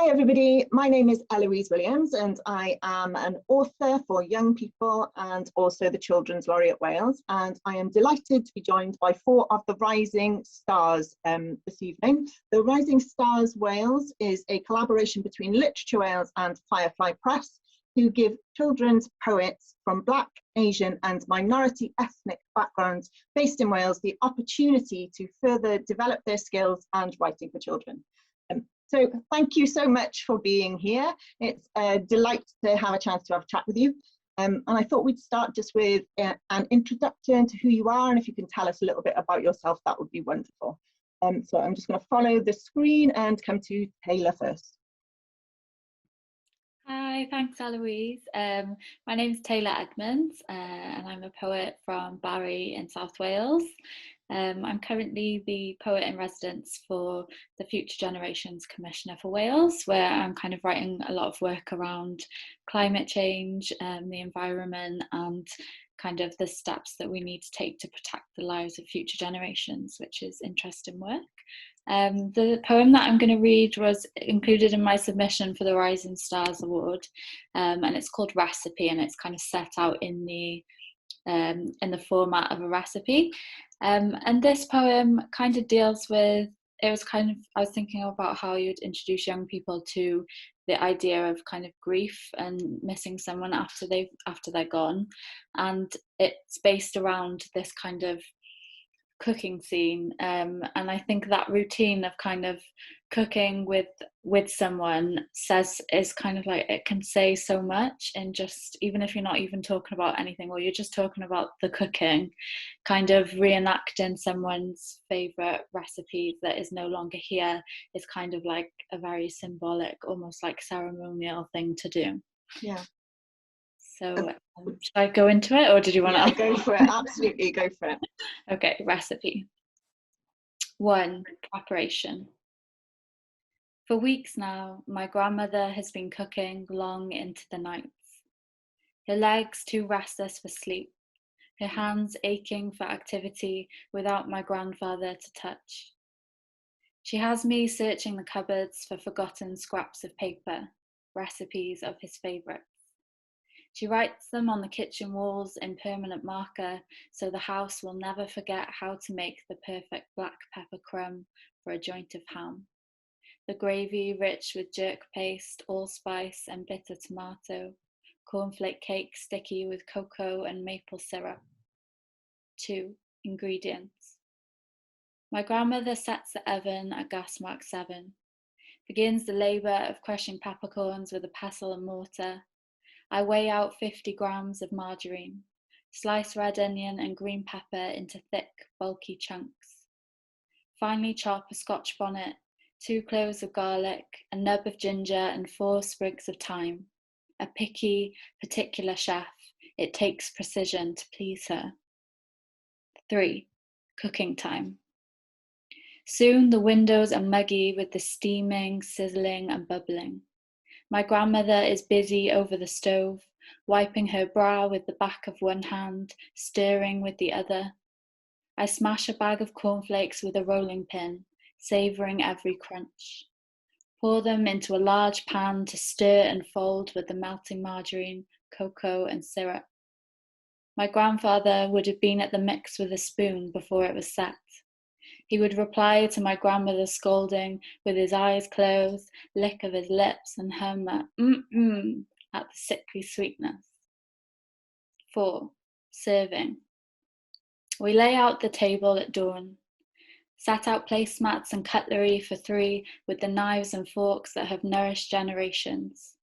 Hi everybody, my name is Eloise Williams and I am an author for young people and also the Children's Laureate Wales, and I am delighted to be joined by 4 of the Rising Stars this evening. The Rising Stars Wales is a collaboration between Literature Wales and Firefly Press, who give children's poets from Black, Asian and minority ethnic backgrounds based in Wales the opportunity to further develop their skills and writing for children. So thank you so much for being here. It's a delight to have a chance to have a chat with you. And I thought we'd start just with an introduction to who you are, and if you can tell us a little bit about yourself, that would be wonderful. So I'm just going to follow the screen and come to Taylor first. Hi, thanks Eloise. My name's Taylor Edmonds and I'm a poet from Barry in South Wales. I'm currently the poet in residence for the Future Generations Commissioner for Wales, where I'm kind of writing a lot of work around climate change, the environment and kind of the steps that we need to take to protect the lives of future generations, which is interesting work. The poem that I'm going to read was included in my submission for the Rising Stars Award, and it's called Recipe, and it's kind of set out in the format of a recipe. And this poem kind of deals with, I was thinking about how you'd introduce young people to the idea of kind of grief and missing someone after they're gone, and it's based around this kind of cooking scene, and I think that routine of kind of cooking with someone is kind of like, it can say so much, and just even if you're not even talking about anything, or you're just talking about the cooking, kind of reenacting someone's favorite recipe that is no longer here is kind of like a very symbolic, almost like ceremonial thing to do. Yeah. So should I go into it, or did you want to? Go for it, absolutely, go for it. Okay, recipe. 1. Preparation. For weeks now, my grandmother has been cooking long into the nights. Her legs too restless for sleep, her hands aching for activity without my grandfather to touch. She has me searching the cupboards for forgotten scraps of paper, recipes of his favourites. She writes them on the kitchen walls in permanent marker, so the house will never forget how to make the perfect black pepper crumb for a joint of ham. The gravy rich with jerk paste, allspice and bitter tomato. Cornflake cake sticky with cocoa and maple syrup. 2. Ingredients. My grandmother sets the oven at gas mark 7. Begins the labour of crushing peppercorns with a pestle and mortar. I weigh out 50 grams of margarine, slice red onion and green pepper into thick, bulky chunks. Finally chop a Scotch bonnet, 2 cloves of garlic, a nub of ginger and 4 sprigs of thyme. A picky, particular chef, it takes precision to please her. 3. Cooking time. Soon the windows are muggy with the steaming, sizzling and bubbling. My grandmother is busy over the stove, wiping her brow with the back of one hand, stirring with the other. I smash a bag of cornflakes with a rolling pin, savouring every crunch. Pour them into a large pan to stir and fold with the melting margarine, cocoa and syrup. My grandfather would have been at the mix with a spoon before it was set. He would reply to my grandmother's scolding with his eyes closed, lick of his lips and hum at the sickly sweetness. 4. Serving. We lay out the table at dawn, set out placemats and cutlery for 3 with the knives and forks that have nourished generations.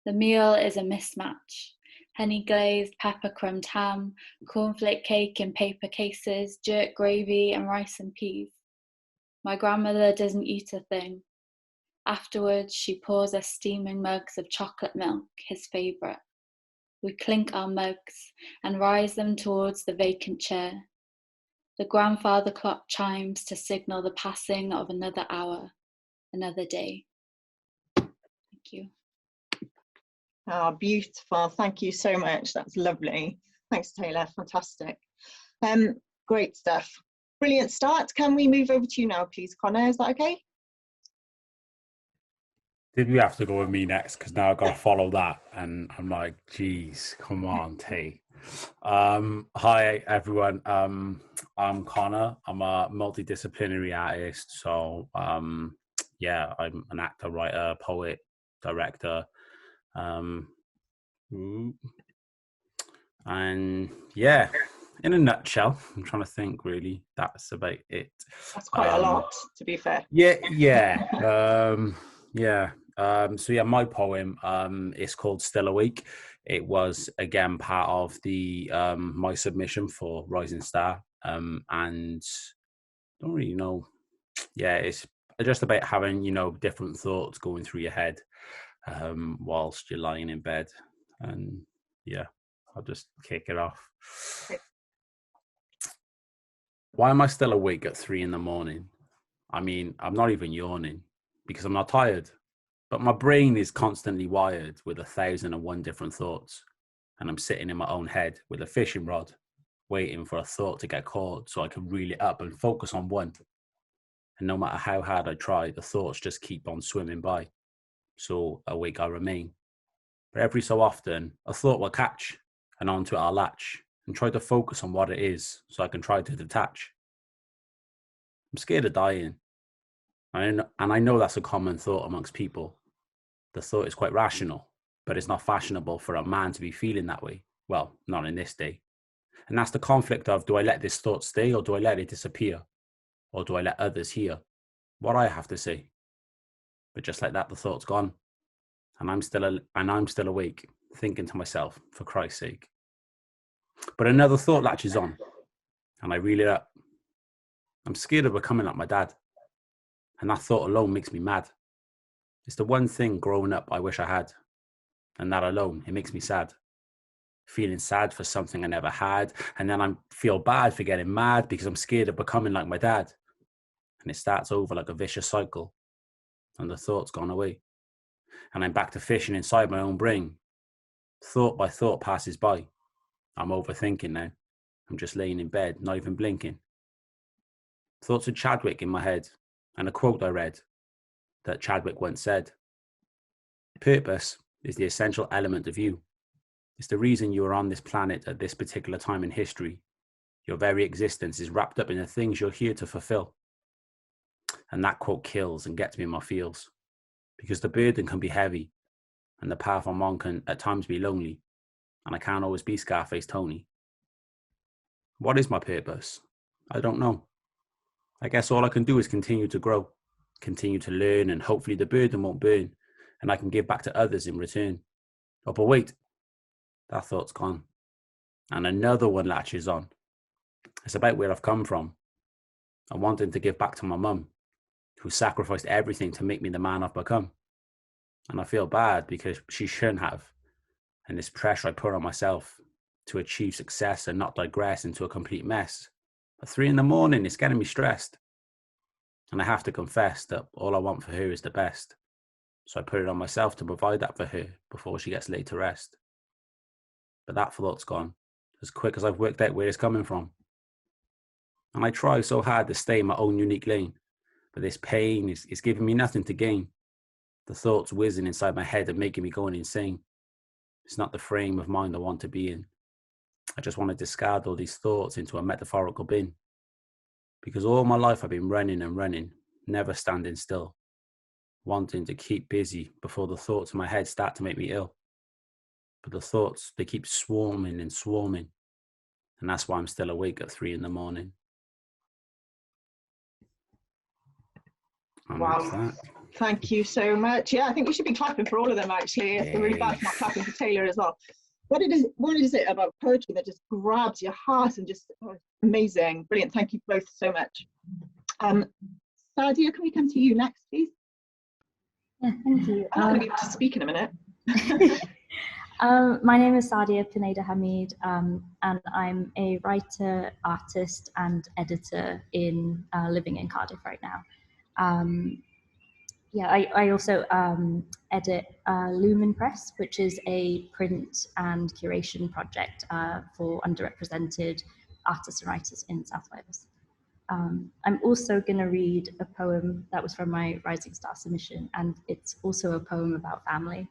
The meal is a mismatch. Honey glazed, pepper crumbed ham, cornflake cake in paper cases, jerk gravy and rice and peas. My grandmother doesn't eat a thing. Afterwards, she pours us steaming mugs of chocolate milk, his favourite. We clink our mugs and rise them towards the vacant chair. The grandfather clock chimes to signal the passing of another hour, another day. Thank you. Oh, beautiful. Thank you so much. That's lovely. Thanks, Taylor. Fantastic. Great stuff. Brilliant start. Can we move over to you now, please, Connor? Is that okay? Did we have to go with me next? Because now I've got to follow that. And I'm like, geez, come on, T. Hi, everyone. I'm Connor. I'm a multidisciplinary artist. So, yeah, I'm an actor, writer, poet, director. And yeah, in a nutshell, I'm trying to think, really, that's about it. That's quite a lot, to be fair. Yeah. So yeah, my poem is called Still Awake. It was again part of the my submission for Rising Star. And don't really know. Yeah, it's just about having, different thoughts going through your head whilst you're lying in bed. And yeah, I'll just kick it off. Okay. Why am I still awake at 3 a.m? I mean, I'm not even yawning because I'm not tired, but my brain is constantly wired with 1,001 different thoughts. And I'm sitting in my own head with a fishing rod, waiting for a thought to get caught so I can reel it up and focus on one. And no matter how hard I try, the thoughts just keep on swimming by. So awake I remain. But every so often, a thought will catch, and onto it I'll latch and try to focus on what it is so I can try to detach. I'm scared of dying. And I know that's a common thought amongst people. The thought is quite rational, but it's not fashionable for a man to be feeling that way. Well, not in this day. And that's the conflict of, do I let this thought stay or do I let it disappear? Or do I let others hear what I have to say? But just like that, the thought's gone. And I'm still awake, thinking to myself, for Christ's sake. But another thought latches on, and I reel it up. I'm scared of becoming like my dad. And that thought alone makes me mad. It's the one thing growing up I wish I had. And that alone, it makes me sad. Feeling sad for something I never had. And then I feel bad for getting mad because I'm scared of becoming like my dad. And it starts over like a vicious cycle. And the thought's gone away. And I'm back to fishing inside my own brain. Thought by thought passes by. I'm overthinking now. I'm just laying in bed, not even blinking. Thoughts of Chadwick in my head, and a quote I read that Chadwick once said, "Purpose is the essential element of you. It's the reason you are on this planet at this particular time in history. Your very existence is wrapped up in the things you're here to fulfill." And that quote kills and gets me in my feels, because the burden can be heavy, and the path I'm on can at times be lonely, and I can't always be Scarface Tony. What is my purpose? I don't know. I guess all I can do is continue to grow, continue to learn, and hopefully the burden won't burn, and I can give back to others in return. Oh, but wait, that thought's gone. And another one latches on. It's about where I've come from. I'm wanting to give back to my mum, who sacrificed everything to make me the man I've become. And I feel bad because she shouldn't have. And this pressure I put on myself to achieve success and not digress into a complete mess. At 3 a.m, it's getting me stressed. And I have to confess that all I want for her is the best. So I put it on myself to provide that for her before she gets laid to rest. But that thought's gone as quick as I've worked out where it's coming from. And I try so hard to stay in my own unique lane, but this pain is giving me nothing to gain. The thoughts whizzing inside my head are making me going insane. It's not the frame of mind I want to be in. I just want to discard all these thoughts into a metaphorical bin. Because all my life I've been running and running, never standing still, wanting to keep busy before the thoughts in my head start to make me ill. But the thoughts, they keep swarming and swarming. And that's why I'm still awake at 3 a.m. And wow. Thank you so much. Yeah, I think we should be clapping for all of them, actually. It's really bad for not clapping for Taylor as well. What is it about poetry that just grabs your heart and just amazing? Brilliant. Thank you both so much. Sadia, can we come to you next, please? Yeah, thank you. I'm not going to be able to speak in a minute. My name is Sadia Pineda Hameed, and I'm a writer, artist, and editor living in Cardiff right now. I also edit Lumen Press, which is a print and curation project for underrepresented artists and writers in South Wales. I'm also going to read a poem that was from my Rising Star submission, and it's also a poem about family.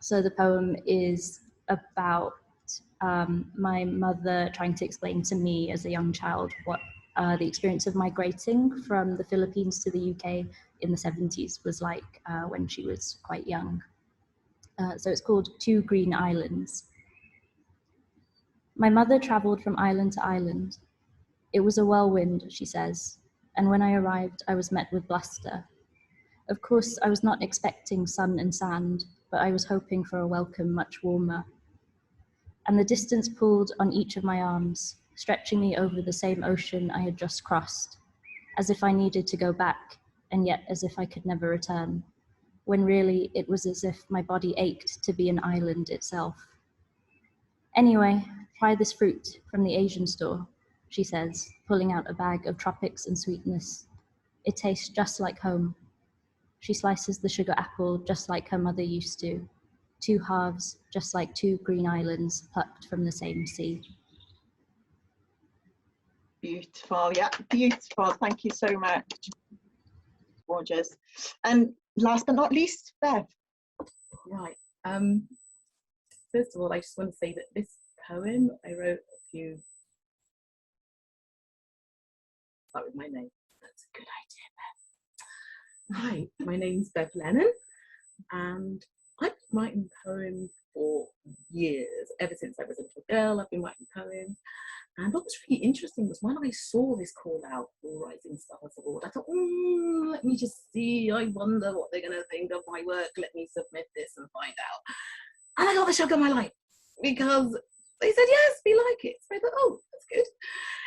So the poem is about my mother trying to explain to me as a young child what the experience of migrating from the Philippines to the UK in the 70s was like when she was quite young. So it's called Two Green Islands. My mother traveled from island to island. It was a whirlwind, she says, and when I arrived, I was met with bluster. Of course, I was not expecting sun and sand, but I was hoping for a welcome much warmer. And the distance pulled on each of my arms, stretching me over the same ocean I had just crossed, as if I needed to go back, and yet as if I could never return, when really it was as if my body ached to be an island itself. Anyway, try this fruit from the Asian store, she says, pulling out a bag of tropics and sweetness. It tastes just like home. She slices the sugar apple just like her mother used to. Two halves, just like two green islands plucked from the same sea. Beautiful, yeah, beautiful. Thank you so much. Gorgeous. And last but not least, Bev. Right. First of all, I just want to say that this poem I wrote a few. Start with my name. That's a good idea, Bev. Hi, my name's Bev Lennon, and I've been writing poems for years. Ever since I was a little girl, I've been writing poems. And what was really interesting was when I saw this call out for Rising Stars Award, I thought, let me just see. I wonder what they're going to think of my work. Let me submit this and find out. And I got the shock of my life because they said, yes, we like it. So I thought, oh, that's good.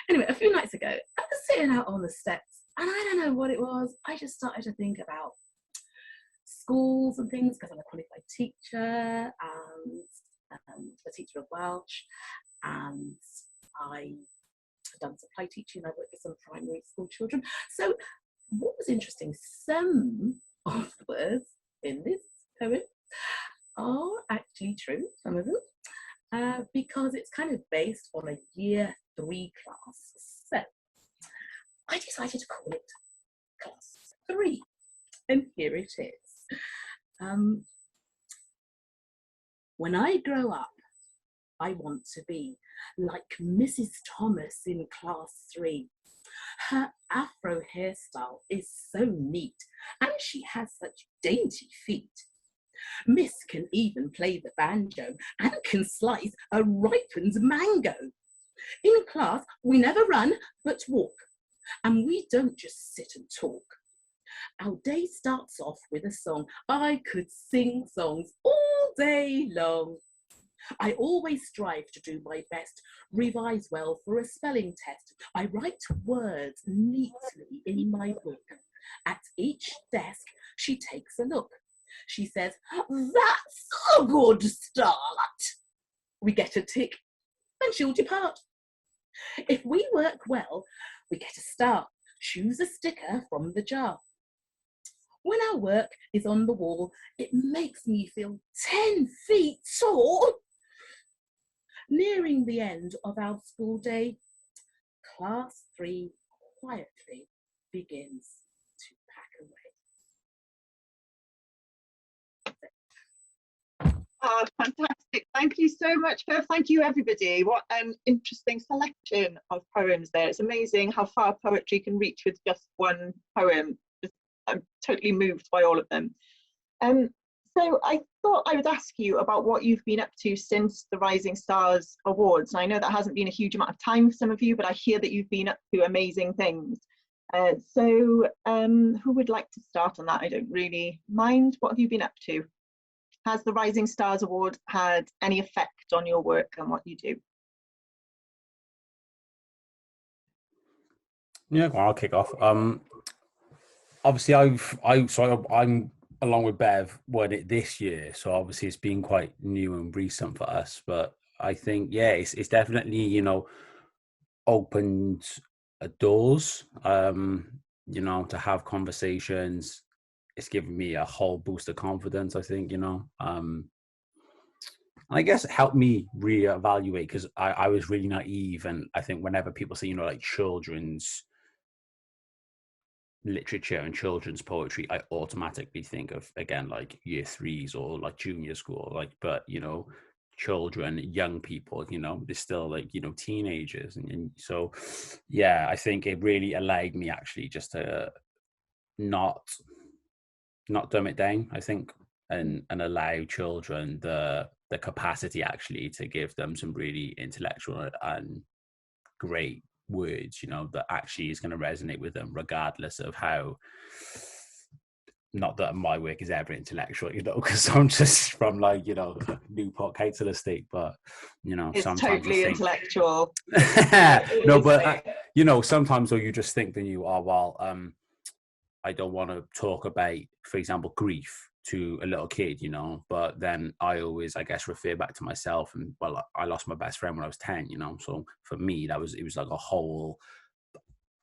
Anyway, a few nights ago, I was sitting out on the steps and I don't know what it was. I just started to think about schools and things because I'm a qualified teacher and a teacher of Welsh, and I have done supply teaching. I work with some primary school children. So what was interesting, some of the words in this poem are actually true, some of them, because it's kind of based on a year 3 class. So I decided to call it Class 3, and here it is. When I grow up, I want to be like Mrs. Thomas in Class 3. Her afro hairstyle is so neat, and she has such dainty feet. Miss can even play the banjo and can slice a ripened mango. In class, we never run but walk, and we don't just sit and talk. Our day starts off with a song. I could sing songs all day long. I always strive to do my best, revise well for a spelling test. I write words neatly in my book. At each desk, she takes a look. She says, that's a good start. We get a tick and she'll depart. If we work well, we get a star. Choose a sticker from the jar. When our work is on the wall, it makes me feel 10 feet tall. Nearing the end of our school day, Class 3 quietly begins to pack away. Oh, fantastic. Thank you so much, Bev. Thank you, everybody. What an interesting selection of poems there. It's amazing how far poetry can reach with just one poem. I'm totally moved by all of them. So I thought I would ask you about what you've been up to since the Rising Stars Awards. And I know that hasn't been a huge amount of time for some of you, but I hear that you've been up to amazing things. So who would like to start on that? I don't really mind. What have you been up to? Has the Rising Stars Award had any effect on your work and what you do? Yeah, well, I'll kick off. Obviously, I'm along with Bev won it this year, so obviously it's been quite new and recent for us. But I think, yeah, it's definitely, opened doors, to have conversations. It's given me a whole boost of confidence, I think, and And I guess it helped me reevaluate, because I was really naive. And I think whenever people say, you know, like children's literature and children's poetry, I automatically think of, again, like year threes or like junior school, like, but, you know, children, young people, you know, they're still like, you know, teenagers. And so, yeah, I think it really allowed me actually just to not dumb it down, I think, and allow children the capacity actually to give them some really intellectual and great words, you know, that actually is going to resonate with them, regardless of how, not that my work is ever intellectual, you know, because I'm just from like, you know, Newport Council Estate, but, you know, It's sometimes totally intellectual. No, but you know, sometimes though you just think that you are, well, I don't want to talk about, for example, grief to a little kid, you know, but then I always, I guess, refer back to myself. And well, I lost my best friend when I was 10, you know, so for me, it was like a whole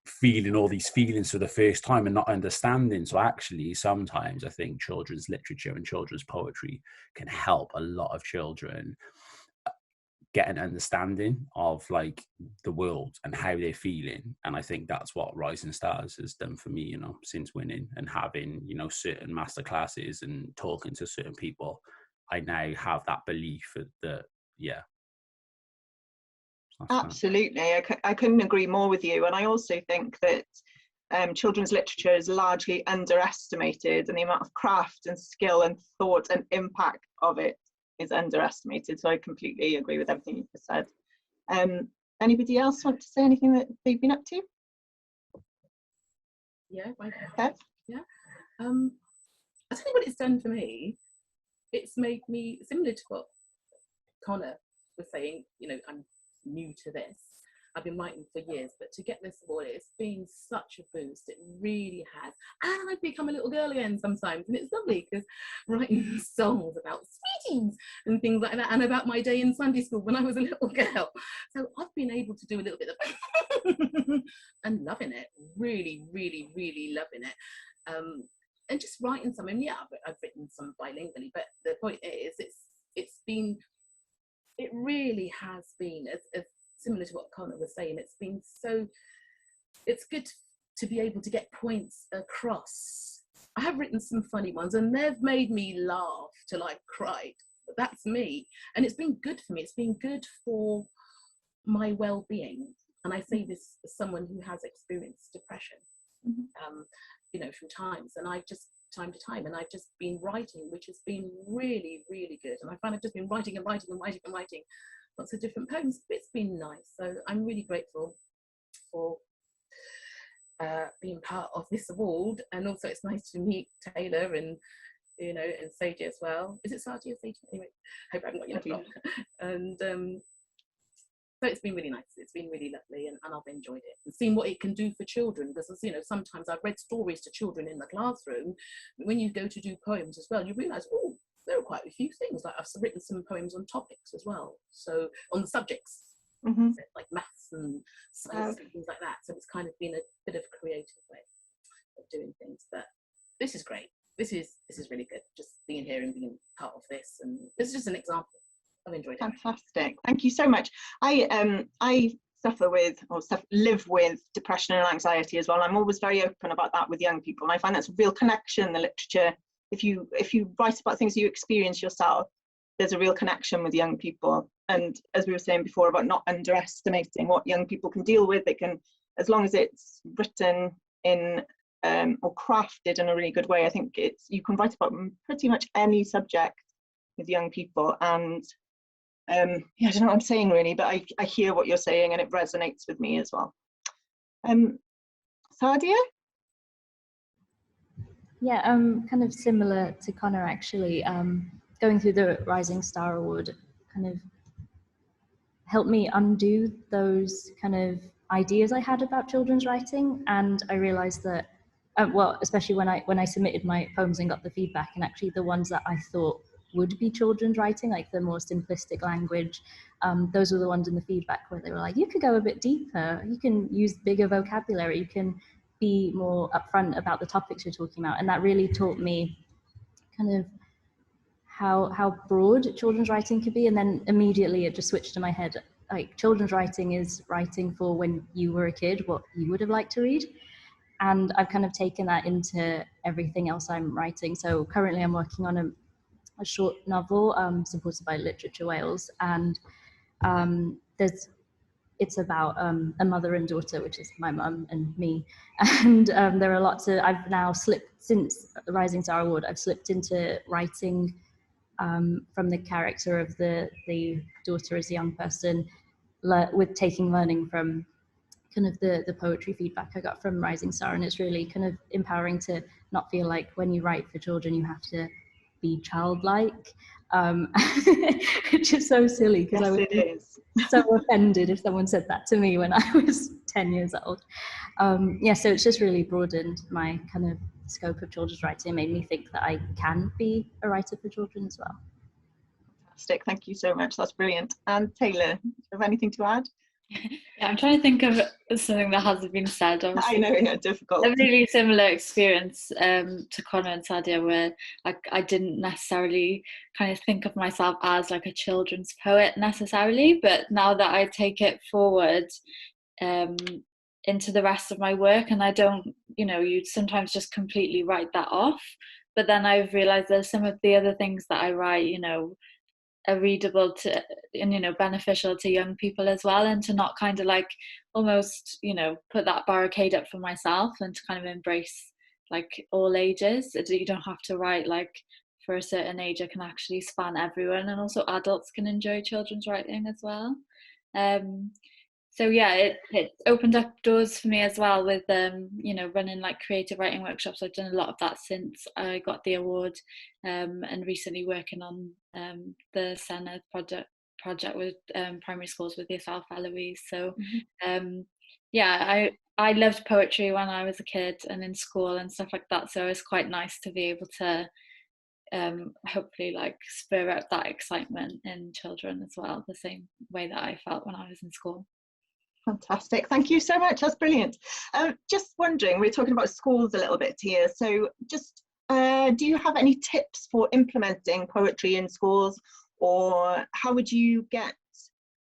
feeling all these feelings for the first time and not understanding. So actually, sometimes I think children's literature and children's poetry can help a lot of children get an understanding of like the world and how they're feeling. And I think that's what Rising Stars has done for me, you know, since winning and having, you know, certain master classes and talking to certain people. I now have that belief that yeah. Absolutely. I couldn't agree more with you. And I also think that children's literature is largely underestimated, and the amount of craft and skill and thought and impact of it is underestimated. So I completely agree with everything you've just said. Anybody else want to say anything that they've been up to? Yeah, Bev? Yeah. I tell you what it's done for me. It's made me, similar to what Connor was saying, you know, I'm new to this. I've been writing for years, but to get this award, it's been such a boost. It really has. And I've become a little girl again sometimes, and it's lovely because writing songs about sweeties and things like that, and about my day in Sunday school when I was a little girl. So I've been able to do a little bit of and loving it, really, really, really loving it. And just writing something. Yeah, I've written some bilingually, but the point is, it really has been, as similar to what Connor was saying, it's good to be able to get points across. I have written some funny ones and they've made me laugh till I've cried. But that's me. And it's been good for me. It's been good for my well-being. And I say this as someone who has experienced depression, you know, from times. And I've just, time to time, and I've just been writing, which has been really, really good. And I find I've just been writing and writing and writing and writing lots of different poems. It's been nice. So I'm really grateful for being part of this award. And also it's nice to meet Taylor and, you know, and Sadia as well. Is it Sadia? Anyway, hope I'm not getting it wrong. And so it's been really nice. It's been really lovely, and I've enjoyed it. And seeing what it can do for children, because, you know, sometimes I've read stories to children in the classroom. When you go to do poems as well, you realise, oh, there are quite a few things. Like I've written some poems on topics as well, so on the subjects, like maths and science and things like that. So it's kind of been a bit of a creative way of doing things. But this is great. This is really good. Just being here and being part of this, and this is just an example. I've enjoyed it. Fantastic. Thank you so much. I live with depression and anxiety as well. I'm always very open about that with young people, and I find that's a real connection in the literature. If you write about things you experience yourself, there's a real connection with young people. And as we were saying before about not underestimating what young people can deal with, they can, as long as it's written in or crafted in a really good way, I think you can write about pretty much any subject with young people. And yeah, I don't know what I'm saying really, but I hear what you're saying and it resonates with me as well. Sadia? Yeah, kind of similar to Connor actually. Going through the Rising Star Award kind of helped me undo those kind of ideas I had about children's writing, and I realized that, well, especially when I submitted my poems and got the feedback, and actually the ones that I thought would be children's writing, like the more simplistic language, those were the ones in the feedback where they were like, you could go a bit deeper, you can use bigger vocabulary, you can be more upfront about the topics you're talking about. And that really taught me kind of how broad children's writing could be, and then immediately it just switched to my head. Like, children's writing is writing for when you were a kid, what you would have liked to read. And I've kind of taken that into everything else I'm writing. So currently I'm working on a short novel supported by Literature Wales, and it's about a mother and daughter, which is my mum and me. And there are lots of, I've now slipped, since the Rising Star Award, I've slipped into writing from the character of the daughter as a young person, with taking learning from kind of the poetry feedback I got from Rising Star. And it's really kind of empowering to not feel like when you write for children, you have to be childlike, which is so silly, because I was so offended if someone said that to me when I was 10 years old. So it's just really broadened my kind of scope of children's writing. It made me think that I can be a writer for children as well. Fantastic, thank you so much, that's brilliant. And Taylor, do you have anything to add? Yeah, I'm trying to think of something that hasn't been said. Obviously. I know, yeah, difficult. A really similar experience to Connor and Sadia, where I didn't necessarily kind of think of myself as like a children's poet necessarily, but now that I take it forward into the rest of my work, and I don't, you sometimes just completely write that off, but then I've realised there's some of the other things that I write, are readable to, and beneficial to young people as well, and to not kind of like almost put that barricade up for myself, and to kind of embrace like all ages. You don't have to write like for a certain age. It can actually span everyone, and also adults can enjoy children's writing as well. So yeah, it opened up doors for me as well with running like creative writing workshops. I've done a lot of that since I got the award, and recently working on the Senna project with primary schools with yourself, Eloise. So I loved poetry when I was a kid and in school and stuff like that. So it's quite nice to be able to hopefully like spur up that excitement in children as well, the same way that I felt when I was in school. Fantastic, thank you so much, that's brilliant. Just wondering, we're talking about schools a little bit here, so just do you have any tips for implementing poetry in schools, or how would you get,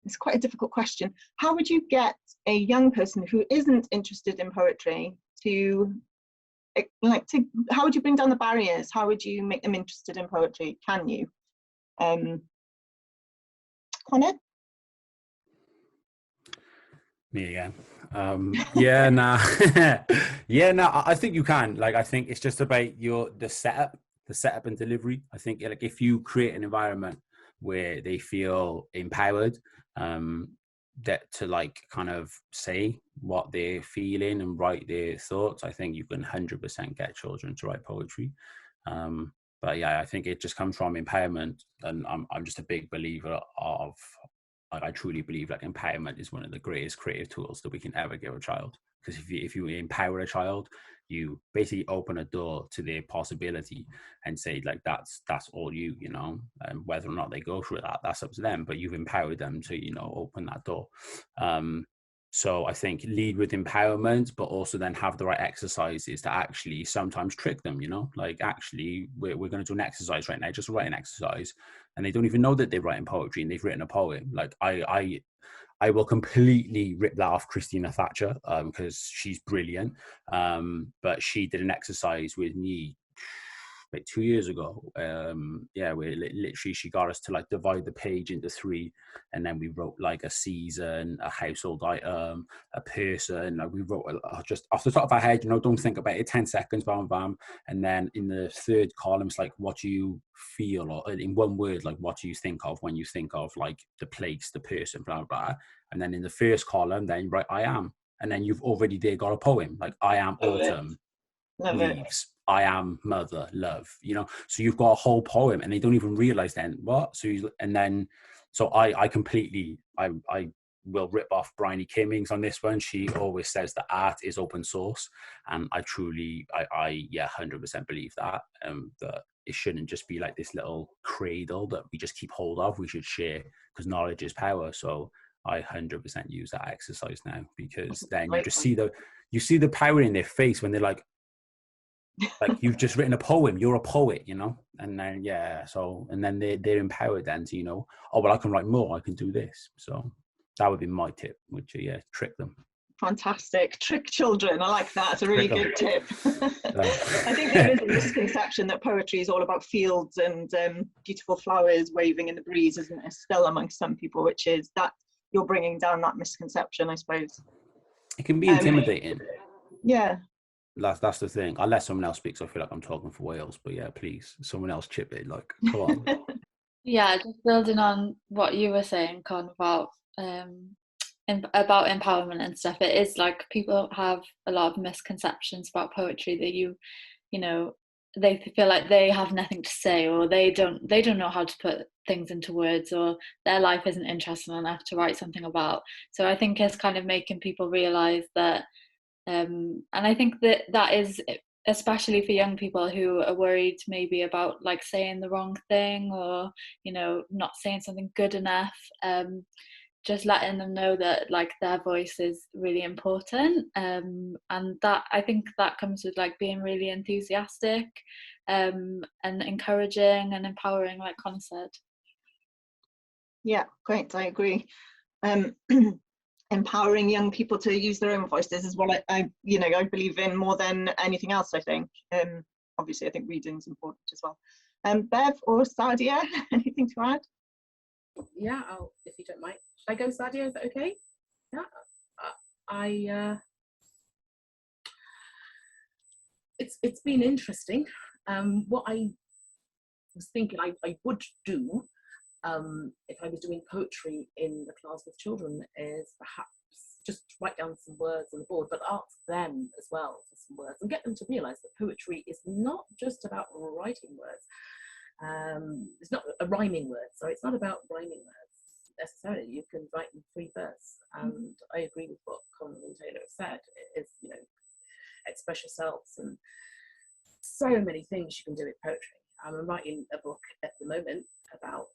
it's quite a difficult question, how would you get a young person who isn't interested in poetry to how would you bring down the barriers, how would you make them interested in poetry? Can you? Connor? Me again. I think you can. Like, I think it's just about the setup and delivery. I think like if you create an environment where they feel empowered, that to like kind of say what they're feeling and write their thoughts, I think you can 100% get children to write poetry. But yeah, I think it just comes from empowerment, and I'm just a big believer of. Like, I truly believe like empowerment is one of the greatest creative tools that we can ever give a child. Because if you empower a child, you basically open a door to their possibility and say like that's all and whether or not they go through that's up to them. But you've empowered them to open that door. So I think lead with empowerment, but also then have the right exercises to actually sometimes trick them, like actually we're going to do an exercise right now, just write an exercise, and they don't even know that they're writing poetry and they've written a poem. Like I will completely rip that off Christina Thatcher because she's brilliant. But she did an exercise with me like 2 years ago. Where literally she got us to like divide the page into 3, and then we wrote like a season, a household item, a person. Like we wrote just off the top of our head, don't think about it, 10 seconds, bam, bam. And then in the 3rd column, it's like, what do you feel, or in one word, like what do you think of when you think of like the place, the person, blah, blah, blah. And then in the 1st column, then you write I am. And then you've already there got a poem, like I am autumn, leaves. I am mother, love, so you've got a whole poem, and they don't even realize then what. So I completely, I will rip off Bryony Kimmings on this one. She always says that art is open source, and I truly, I 100% believe that, that it shouldn't just be like this little cradle that we just keep hold of. We should share, because knowledge is power. So I 100% use that exercise now, because then you just see the power in their face when they're like, like, you've just written a poem, you're a poet, you know. And then and then they're empowered then to, you know, oh well, I can write more, I can do this. So that would be my tip, which trick them. Fantastic. Trick children. I like that. It's a really good tip. I think there is a misconception that poetry is all about fields and beautiful flowers waving in the breeze, isn't it? Still amongst some people, which is that you're bringing down that misconception, I suppose. It can be intimidating. Yeah. That's the thing. I'll let someone else speak, so I feel like I'm talking for Wales. But yeah, please, someone else chip it. Like, come on. Yeah, just building on what you were saying, Con, about empowerment and stuff. It is like people have a lot of misconceptions about poetry that you know, they feel like they have nothing to say, or they don't know how to put things into words, or their life isn't interesting enough to write something about. So I think it's kind of making people realize that, and I think that is especially for young people who are worried maybe about like saying the wrong thing, or, you know, not saying something good enough. Just letting them know that like their voice is really important, and that, I think that comes with like being really enthusiastic, and encouraging and empowering, like Connor said. Yeah, great, I agree. Empowering young people to use their own voices is what I believe in more than anything else, I think. Obviously I think reading is important as well. Bev or Sadia, anything to add? Yeah, if you don't mind. Should I go, Sadia? Is that okay? Yeah. It's been interesting. What I was thinking I would do, if I was doing poetry in the class with children, is perhaps just write down some words on the board, but ask them as well for some words, and get them to realise that poetry is not just about writing words. It's not a rhyming word, so it's not about rhyming words necessarily. You can write in free verse, and I agree with what Colin and Taylor have said. It is, you know, express yourselves, and so many things you can do with poetry. I'm writing a book at the moment about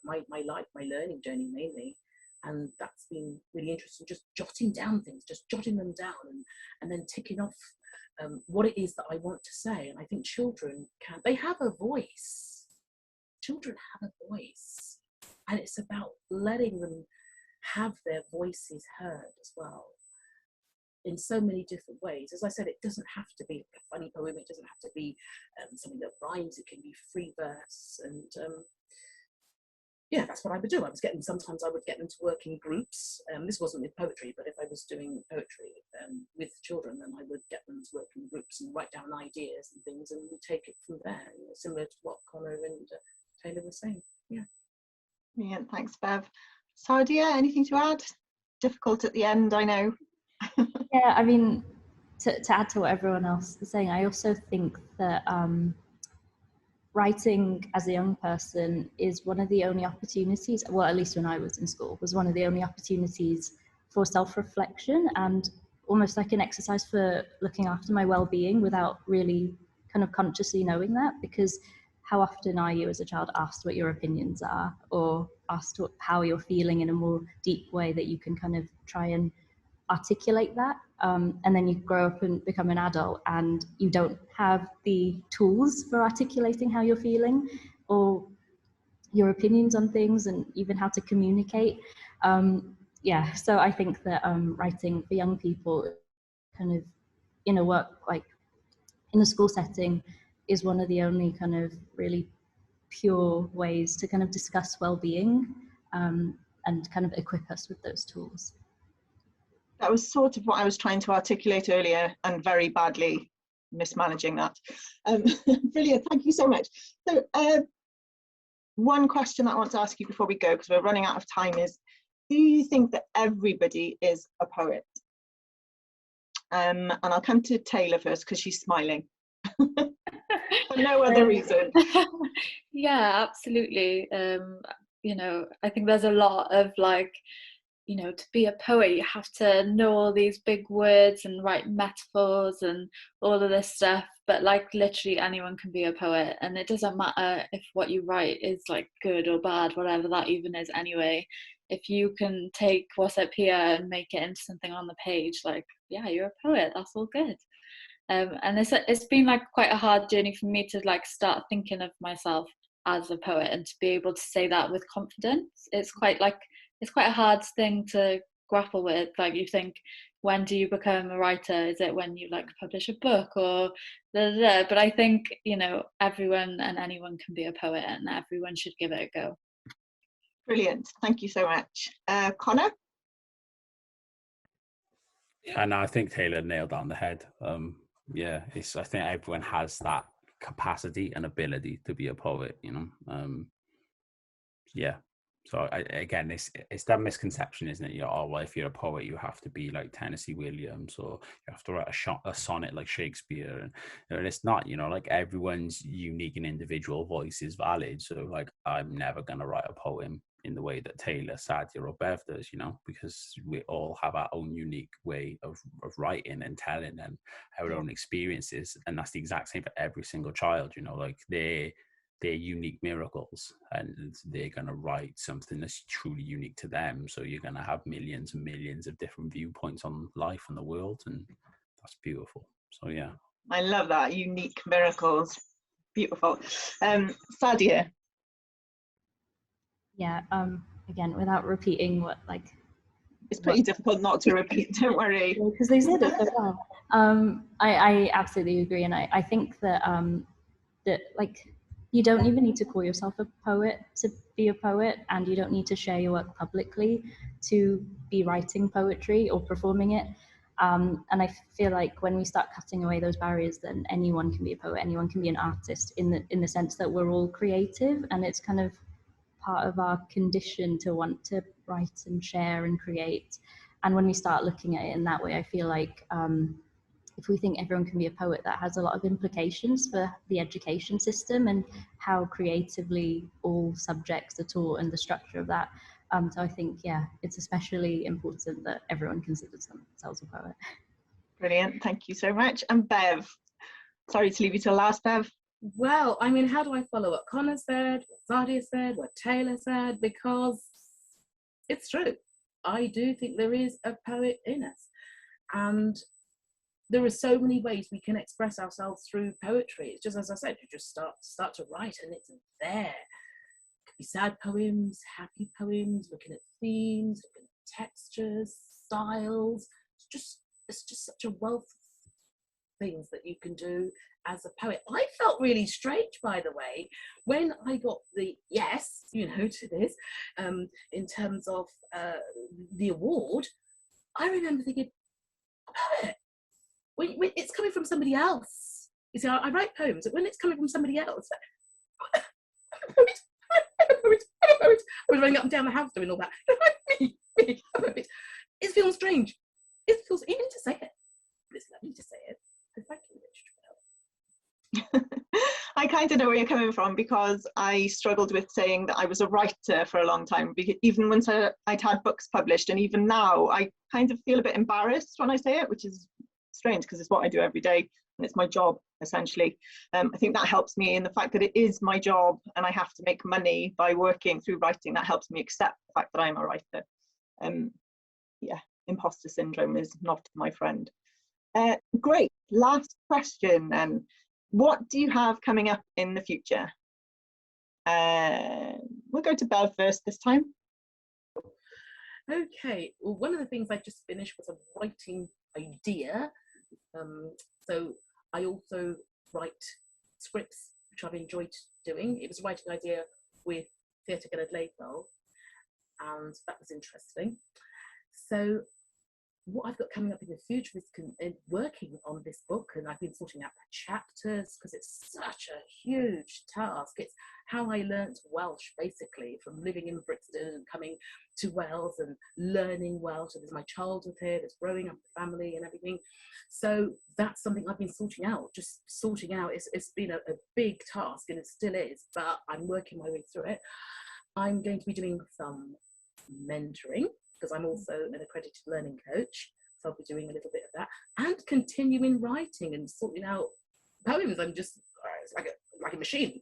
my life, my learning journey mainly, and that's been really interesting. Just jotting down things, just jotting them down, and then ticking off what it is that I want to say. And I think children they have a voice. Children have a voice, and it's about letting them have their voices heard as well, in so many different ways. As I said, it doesn't have to be a funny poem, it doesn't have to be something that rhymes, it can be free verse. And yeah, that's what I would do. Sometimes I would get them to work in groups. This wasn't with poetry, but if I was doing poetry with children, then I would get them to work in groups and write down ideas and things, and we take it from there, you know, similar to what Connor and Taylor were saying. Yeah. Brilliant, thanks, Bev. Sadia, anything to add? Difficult at the end, I know. Yeah, I mean, to add to what everyone else is saying, I also think that writing as a young person is one of the only opportunities, well, at least when I was in school, was one of the only opportunities for self-reflection, and almost like an exercise for looking after my well-being without really kind of consciously knowing that. Because how often are you as a child asked what your opinions are, or asked how you're feeling in a more deep way that you can kind of try and articulate that, and then you grow up and become an adult and you don't have the tools for articulating how you're feeling or your opinions on things, and even how to communicate. So I think that writing for young people kind of in a work, like in a school setting, is one of the only kind of really pure ways to kind of discuss well-being, and kind of equip us with those tools. That was sort of what I was trying to articulate earlier, and very badly mismanaging that. Brilliant, thank you so much. So one question that I want to ask you before we go, because we're running out of time, is, do you think that everybody is a poet? And I'll come to Taylor first, because she's smiling. For no other reason. Yeah, absolutely. You know, I think there's a lot of like, you know, to be a poet, you have to know all these big words and write metaphors and all of this stuff. But like literally anyone can be a poet, and it doesn't matter if what you write is like good or bad, whatever that even is anyway. If you can take what's up here and make it into something on the page, like, yeah, you're a poet, that's all good. And it's been like quite a hard journey for me to like start thinking of myself as a poet and to be able to say that with confidence. It's quite a hard thing to grapple with. Like, you think, when do you become a writer? Is it when you like publish a book or da, da, da? But I think, you know, everyone and anyone can be a poet, and everyone should give it a go. Brilliant, thank you so much. Connor? And I think Taylor nailed that on the head. Yeah, I think everyone has that capacity and ability to be a poet, you know. Yeah. So again, it's that misconception, isn't it? You know, oh, well, if you're a poet, you have to be like Tennessee Williams, or you have to write a sonnet like Shakespeare, and it's not. You know, like, everyone's unique and individual voice is valid. So, like, I'm never gonna write a poem in the way that Taylor, Sadia, or Bev does, you know, because we all have our own unique way of writing and telling and our own experiences, and that's the exact same for every single child. You know, like, they're unique miracles, and they're going to write something that's truly unique to them. So you're going to have millions and millions of different viewpoints on life and the world, and that's beautiful. So yeah, I love that, unique miracles. Beautiful. Sadia? Yeah, again, without repeating what, like, It's pretty difficult not to repeat, don't worry. because they said it so well. I absolutely agree, and I think that that, like, you don't even need to call yourself a poet to be a poet, and you don't need to share your work publicly to be writing poetry or performing it. And I feel like when we start cutting away those barriers, then anyone can be a poet, anyone can be an artist, in the sense that we're all creative, and it's kind of part of our condition to want to write and share and create. And when we start looking at it in that way, I feel like if we think everyone can be a poet, that has a lot of implications for the education system and how creatively all subjects are taught and the structure of that. So I think, yeah, it's especially important that everyone considers themselves a poet. Brilliant, thank you so much. And Bev? Sorry to leave you till last, Bev. Well, I mean, how do I follow what Connor said, what Sadia said, what Taylor said? Because it's true. I do think there is a poet in us. And there are so many ways we can express ourselves through poetry. It's just, as I said, you just start to write and it's there. It could be sad poems, happy poems, looking at themes, looking at textures, styles. It's just such a wealth of things that you can do as a poet. I felt really strange, by the way, when I got the yes, you know, to this, in terms of the award. I remember thinking, poet, when it's coming from somebody else. You see, I write poems, but when it's coming from somebody else, I'm a poet. I was running up and down the house doing all that. me, I'm a poet. It feels strange. It feels, even to say it, but it's lovely to say it. Thank you, I kind of know where you're coming from, because I struggled with saying that I was a writer for a long time, because even once I'd had books published, and even now I kind of feel a bit embarrassed when I say it, which is strange because it's what I do every day and it's my job, essentially. I think that helps me in the fact that it is my job and I have to make money by working through writing. That helps me accept the fact that I'm a writer. Yeah, imposter syndrome is not my friend. Great, last question then. What do you have coming up in the future? We'll go to Bev first this time. Okay, well, one of the things I just finished was a writing idea. So I also write scripts, which I've enjoyed doing. It was a writing idea with Theatre Gyned Leibel, and that was interesting. So what I've got coming up in the future is working on this book, and I've been sorting out the chapters because it's such a huge task. It's how I learnt Welsh, basically, from living in Brixton and coming to Wales and learning Welsh. And there's my childhood here, there's growing up with family and everything. So that's something I've been sorting out, just sorting out. It's been a big task, and it still is, but I'm working my way through it. I'm going to be doing some mentoring, because I'm also an accredited learning coach, so I'll be doing a little bit of that, and continuing writing and sorting out poems. I'm just, it's like a machine.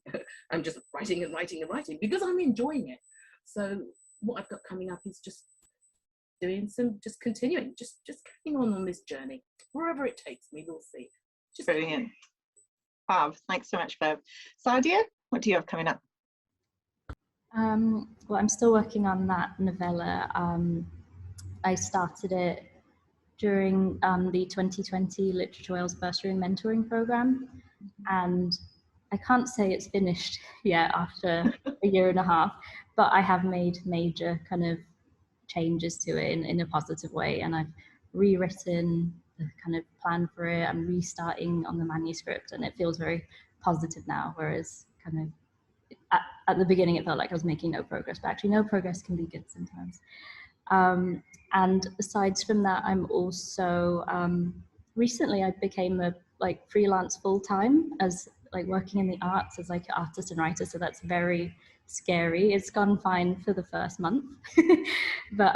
I'm just writing and writing and writing because I'm enjoying it. So what I've got coming up is just doing some, just continuing, just carrying on this journey. Wherever it takes me, we'll see. Brilliant. Fab. Thanks so much, Bev. Sadia, what do you have coming up? Well, I'm still working on that novella. I started it during the 2020 Literature Wales Bursary and Mentoring Programme, and I can't say it's finished yet after a year and a half, but I have made major kind of changes to it in a positive way, and I've rewritten the kind of plan for it. I'm restarting on the manuscript, and it feels very positive now, whereas kind of at the beginning it felt like I was making no progress, but actually no progress can be good sometimes. And aside from that, I'm also recently I became a freelance full-time as working in the arts as an artist and writer, so that's very scary. It's gone fine for the first month, but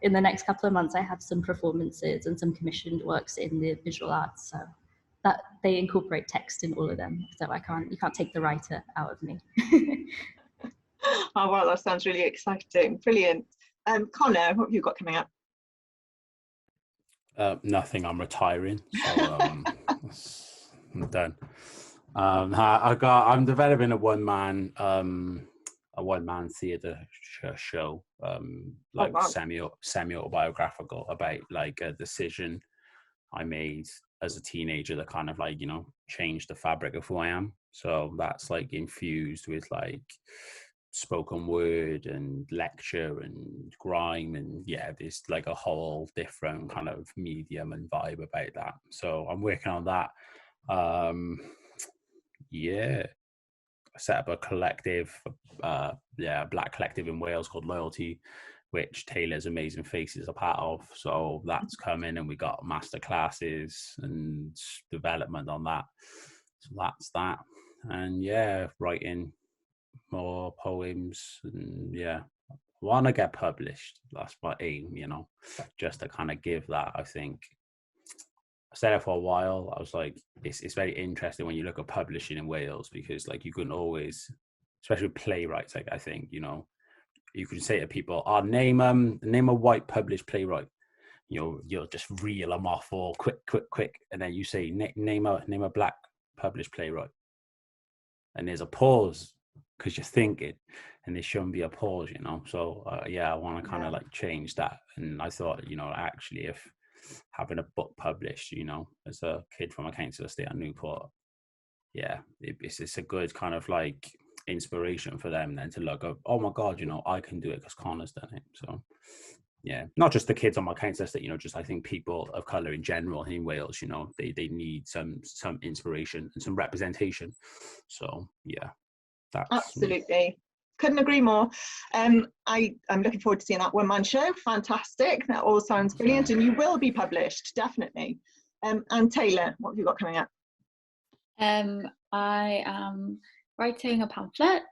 in the next couple of months I have some performances and some commissioned works in the visual arts, so that they incorporate text in all of them, so you can't take the writer out of me. Oh wow, that sounds really exciting. Brilliant. Connor, what have you got coming up? Nothing. I'm retiring, so I'm done. I'm developing a one-man theatre show, semi-autobiographical, about a decision I made as a teenager that kind of changed the fabric of who I am. So that's infused with spoken word and lecture and grime, and there's a whole different kind of medium and vibe about that. So I'm working on that. I set up a collective, a black collective in Wales called Laureate, which Taylor's Amazing Faces are part of. So that's coming, and we got master classes and development on that. So that's that. And writing more poems, and I want to get published. That's my aim, just to kind of give that. I think I said it for a while. I was like, it's very interesting when you look at publishing in Wales, because you can always, especially playwrights, I think, you can say to people, name a white published playwright. You'll just reel them off all quick, and then you say name a black published playwright, and there's a pause because you're thinking, and there shouldn't be a pause, So I want to kind of change that. And I thought, actually, if having a book published, as a kid from a council estate at Newport, it's a good kind of inspiration for them then to look up, oh my God, I can do it because Connor's done it. So not just the kids on my council estate, just I think people of colour in general in Wales, they need some inspiration and some representation. So that's absolutely me. Couldn't agree more. I'm looking forward to seeing that one-man show. Fantastic. That all sounds brilliant, and you will be published, definitely. And Taylor, what have you got coming up? I am writing a pamphlet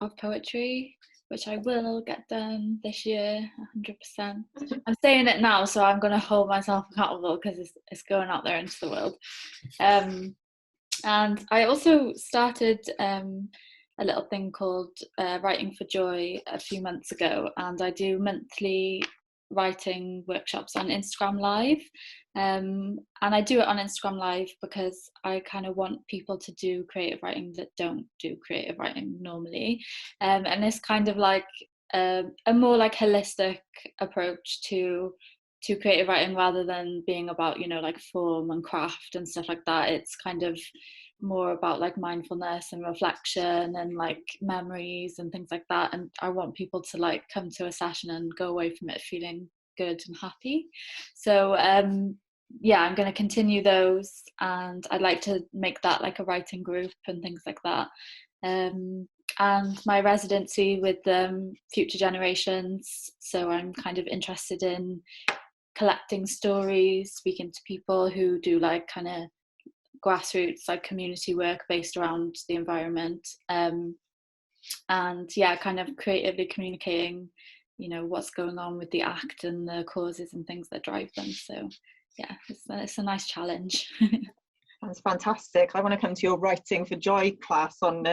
of poetry, which I will get done this year, 100%. I'm saying it now, so I'm going to hold myself accountable because it's going out there into the world. And I also started a little thing called Writing for Joy a few months ago, and I do monthly writing workshops on Instagram Live, and I do it on Instagram Live because I kind of want people to do creative writing that don't do creative writing normally, and it's kind of a more holistic approach to creative writing, rather than being about form and craft and stuff like that. It's kind of more about mindfulness and reflection and memories and things like that, and I want people to come to a session and go away from it feeling good and happy. So I'm going to continue those, and I'd like to make that a writing group and things like that. And my residency with Future Generations, so I'm kind of interested in collecting stories, speaking to people who do kind of grassroots community work based around the environment, and kind of creatively communicating what's going on with the act and the causes and things that drive them. So it's a nice challenge. That's fantastic. I want to come to your Writing for Joy class on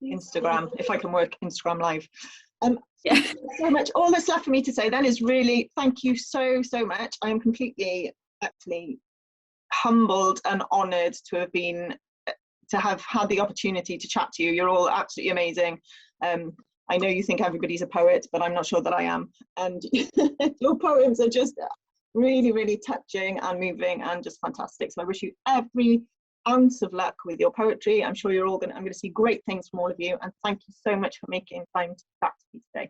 Instagram, if I can work Instagram Live. Thank you so much. All that's left for me to say then is really thank you so much. I am completely actually humbled and honoured to have had the opportunity to chat to you. You're all absolutely amazing. I know you think everybody's a poet, but I'm not sure that I am. And your poems are just really, really touching and moving and just fantastic. So I wish you every ounce of luck with your poetry. I'm sure I'm going to see great things from all of you. And thank you so much for making time to chat to me today.